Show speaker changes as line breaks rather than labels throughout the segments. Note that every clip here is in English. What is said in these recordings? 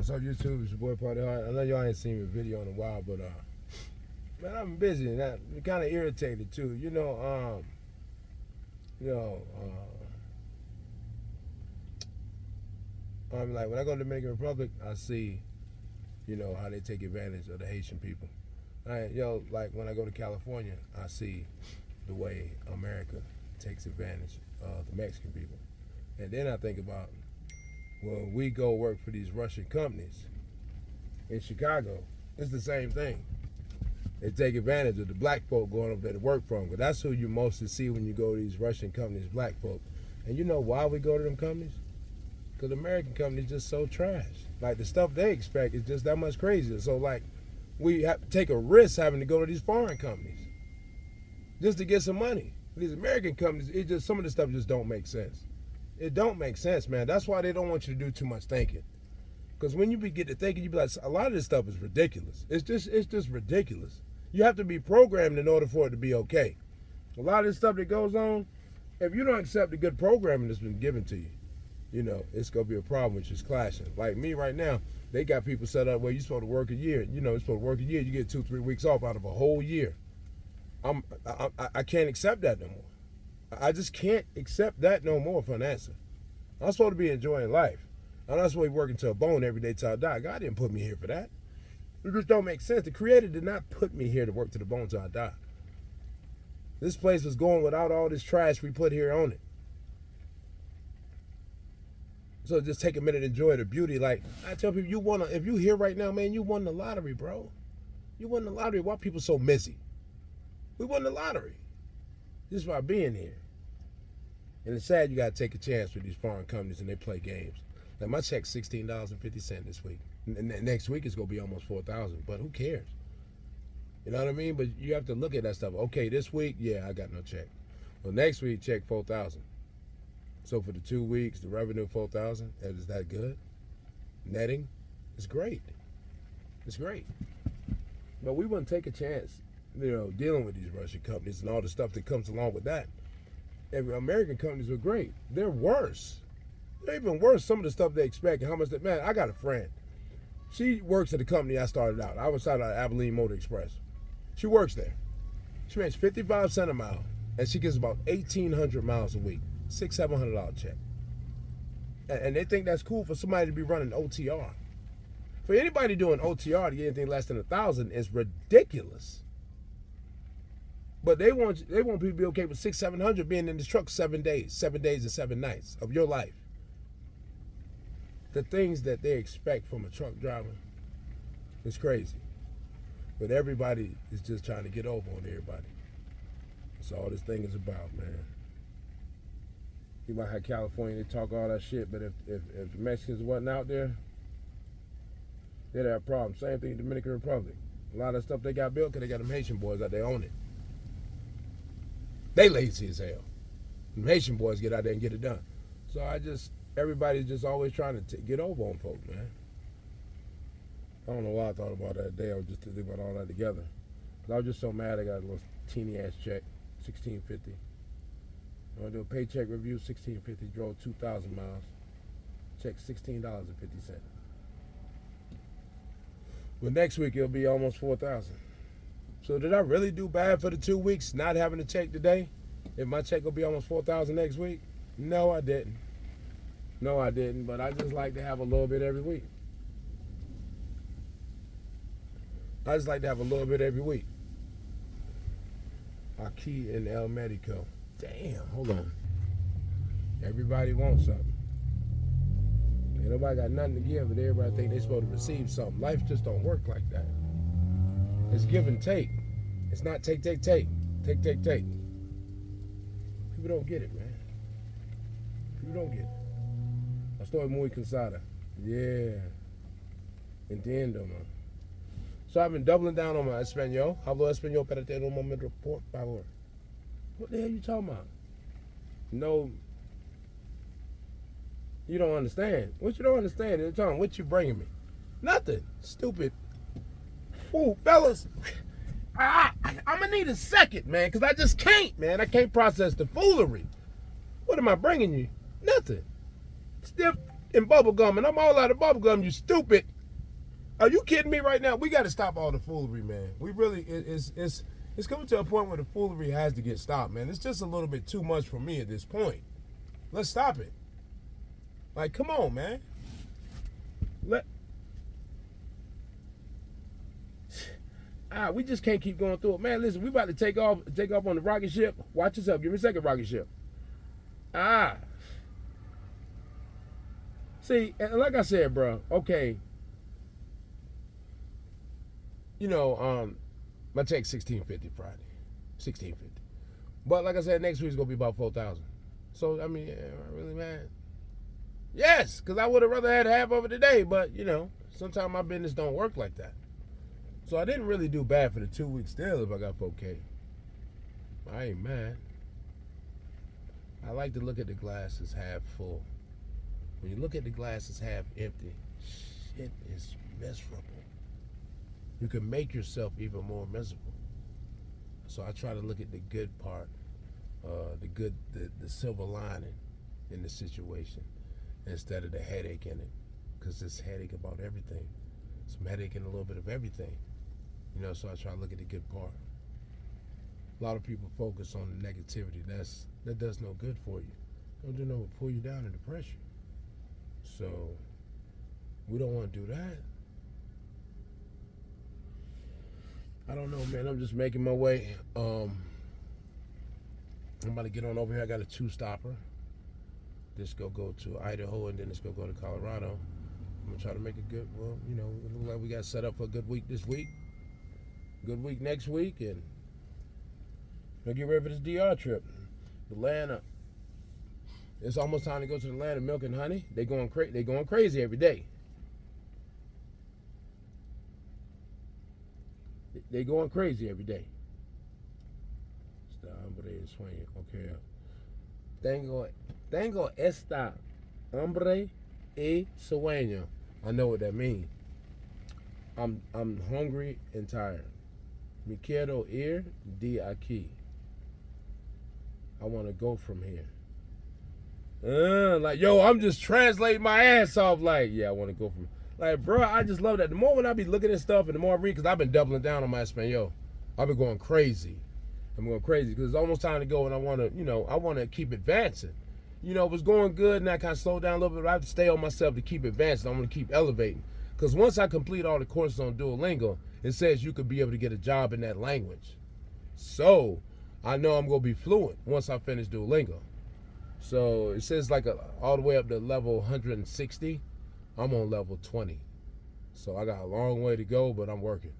What's up, YouTube? It's your boy Party Hard. I know y'all ain't seen my video in a while, but man, I'm busy and I'm kind of irritated too. Like when I go to the Dominican Republic, I see, how they take advantage of the Haitian people. Like when I go to California, I see the way America takes advantage of the Mexican people. And then I think about when we go work for these Russian companies in Chicago, it's the same thing. They take advantage of the black folk going up there to work for them. Because that's who you mostly see when you go to these Russian companies, black folk. And you know why we go to them companies? Because American companies just so trash. Like the stuff they expect is just that much crazier. So like we have to take a risk having to go to these foreign companies just to get some money. These American companies, it just some of the stuff just don't make sense. It don't make sense, man. That's why they don't want you to do too much thinking. Because when you get to thinking, you be like, a lot of this stuff is ridiculous. It's just ridiculous. You have to be programmed in order for it to be okay. A lot of this stuff that goes on, if you don't accept the good programming that's been given to you, it's going to be a problem which is clashing. Like me right now, they got people set up where you're supposed to work a year. You're supposed to work a year, you get 2-3 weeks off out of a whole year. I can't accept that no more. I just can't accept that no more for an answer. I'm supposed to be enjoying life. I'm not supposed to be working to a bone every day till I die. God didn't put me here for that. It just don't make sense. The Creator did not put me here to work to the bone till I die. This place was going without all this trash we put here on it. So just take a minute and enjoy the beauty. Like I tell people, if you here right now, man, you won the lottery, bro. You won the lottery. Why are people so busy? We won the lottery. Just by being here. And it's sad you got to take a chance with these foreign companies and they play games. Like my check's $16.50 this week. And next week it's going to be almost $4,000. But who cares? You know what I mean? But you have to look at that stuff. Okay, this week, yeah, I got no check. Well, next week, check $4,000. So for the 2 weeks, the revenue $4,000. Is that good? Netting? It's great. It's great. But we wouldn't take a chance, dealing with these Russian companies and all the stuff that comes along with that. And American companies are great. They're worse. They're even worse. Some of the stuff they expect and how much man, I got a friend. She works at the company I started out. I was out at Abilene Motor Express. She works there. She makes 55 cents a mile, and she gets about 1,800 miles a week. $600-700 check. And they think that's cool for somebody to be running OTR. For anybody doing OTR to get anything less than 1,000 is ridiculous. But they want people to be okay with $600-700 being in this truck 7 days and 7 nights of your life. The things that they expect from a truck driver is crazy. But everybody is just trying to get over on everybody. That's all this thing is about, man. You might have California, they talk all that shit, but if the Mexicans wasn't out there, they'd have problems. Same thing in the Dominican Republic. A lot of stuff they got built because they got them Haitian boys out there on it. They lazy as hell. Them Haitian boys get out there and get it done. So everybody's just always trying to get over on folk, man. I don't know why I thought about that day. I was just thinking about all that together. I was just so mad I got a little teeny ass check, $16.50. I want to do a paycheck review, $16.50. Drove 2,000 miles. Check $16.50. But next week it'll be almost $4,000. So did I really do bad for the 2 weeks not having a check today? If my check will be almost $4,000 next week? No, I didn't. No, I didn't. But I just like to have a little bit every week. I just like to have a little bit every week. Aquí in El Medico. Damn, hold on. Everybody wants something. Ain't nobody got nothing to give, but everybody think they supposed to receive something. Life just don't work like that. It's give and take. It's not take. Take. People don't get it, man. People don't get it. Estoy muy cansada. Yeah. Entiendo, man. So I've been doubling down on my español. Hablo español para tener un momento, por favor. What the hell you talking about? No. You don't understand. What you don't understand? You're talking, what you bringing me? Nothing. Stupid. Ooh, fellas. I'm going to need a second, man, because I just can't, man. I can't process the foolery. What am I bringing you? Nothing. Stiff and bubble gum, and I'm all out of bubble gum, you stupid. Are you kidding me right now? We got to stop all the foolery, man. We really, it's coming to a point where the foolery has to get stopped, man. It's just a little bit too much for me at this point. Let's stop it. Like, come on, man. We just can't keep going through it, man. Listen, we about to take off on the rocket ship. Watch yourself. Give me a second, rocket ship. See, and like I said, bro. Okay. You know, my check's $16.50 Friday, $16.50. But like I said, next week's gonna be about $4,000. So I mean, really, man. Yes, because I would have rather had half of it today. But you know, sometimes my business don't work like that. So I didn't really do bad for the 2 weeks still if I got 4K. I ain't mad. I like to look at the glass as half full. When you look at the glass as half empty, shit is miserable. You can make yourself even more miserable. So I try to look at the good part, the silver lining in the situation instead of the headache in it. Because there's headache about everything. Some headache and a little bit of everything. You know, so I try to look at the good part. A lot of people focus on the negativity. That does no good for you. Don't do no but pull you down and depress you. So we don't want to do that. I don't know, man. I'm just making my way. I'm about to get on over here. I got a 2-stopper. This go to Idaho, and then it's go to Colorado. I'm gonna try to make a good. Well, you know, it looks like we got set up for a good week this week. Good week next week, and we'll get ready for this DR trip. Atlanta. It's almost time to go to the land of milk and honey. They going crazy every day. They going crazy every day. Está hombre y sueño. Okay. Tengo esta hambre y sueño. I know what that means. I'm hungry and tired. Me quiero ir de aquí. I want to go from here. Like, yo, I'm just translating my ass off. Like, yeah, I want to go from. Like, bro, I just love that. The more when I be looking at stuff and the more I read, because I've been doubling down on my Espanol. I've been going crazy. I'm going crazy because it's almost time to go, and I want to, you know, I want to keep advancing. You know, it was going good, and I kind of slowed down a little bit, but I have to stay on myself to keep advancing. I want to keep elevating. Because once I complete all the courses on Duolingo, it says you could be able to get a job in that language. So, I know I'm going to be fluent once I finish Duolingo. So, it says like all the way up to level 160. I'm on level 20. So, I got a long way to go, but I'm working.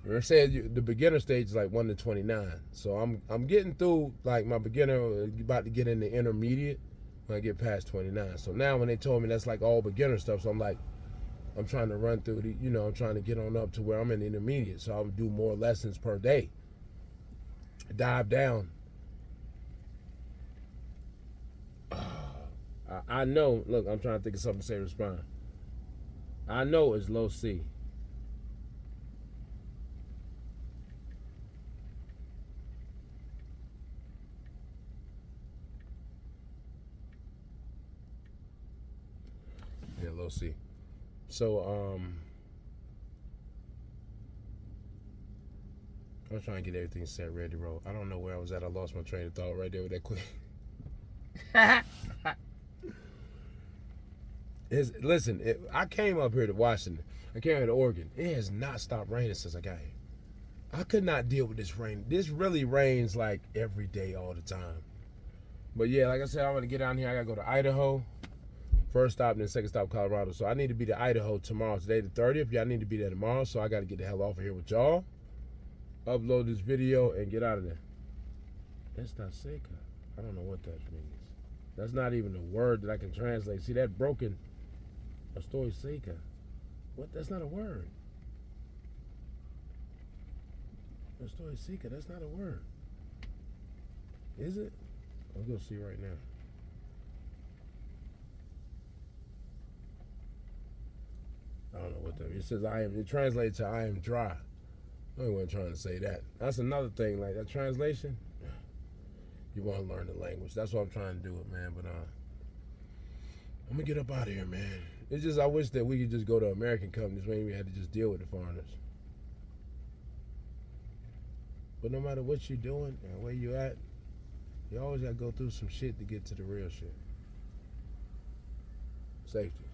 They said the beginner stage is like 1 to 29. So, I'm getting through, like, my beginner, about to get in the intermediate when I get past 29. So, now when they told me that's like all beginner stuff, so I'm like, I'm trying to run through I'm trying to get on up to where I'm in the intermediate. So, I'll do more lessons per day. Dive down. I know, look, I'm trying to think of something to say to respond. I know it's low C. Yeah, low C. So, I was trying to get everything set, ready to roll. I don't know where I was at. I lost my train of thought right there with that quick. Listen, I came up here to Washington. I came here to Oregon. It has not stopped raining since I got here. I could not deal with this rain. This really rains like every day, all the time. But yeah, like I said, I'm going to get down here. I got to go to Idaho. First stop, and then second stop, Colorado. So I need to be to Idaho tomorrow. Today the 30th. Y'all need to be there tomorrow. So I got to get the hell off of here with y'all. Upload this video and get out of there. That's not seca. I don't know what that means. That's not even a word that I can translate. See that broken? Estoy seca. What? That's not a word. Estoy seca. That's not a word. Is it? I'll go see right now. I don't know what that means. It says it translates to I am dry. I wasn't trying to say that. That's another thing, like that translation. You want to learn the language. That's what I'm trying to do it, man. But I'm gonna get up out of here, man. It's just I wish that we could just go to American companies. We ain't even had to just deal with the foreigners. But no matter what you're doing and where you at, you always gotta go through some shit to get to the real shit. Safety.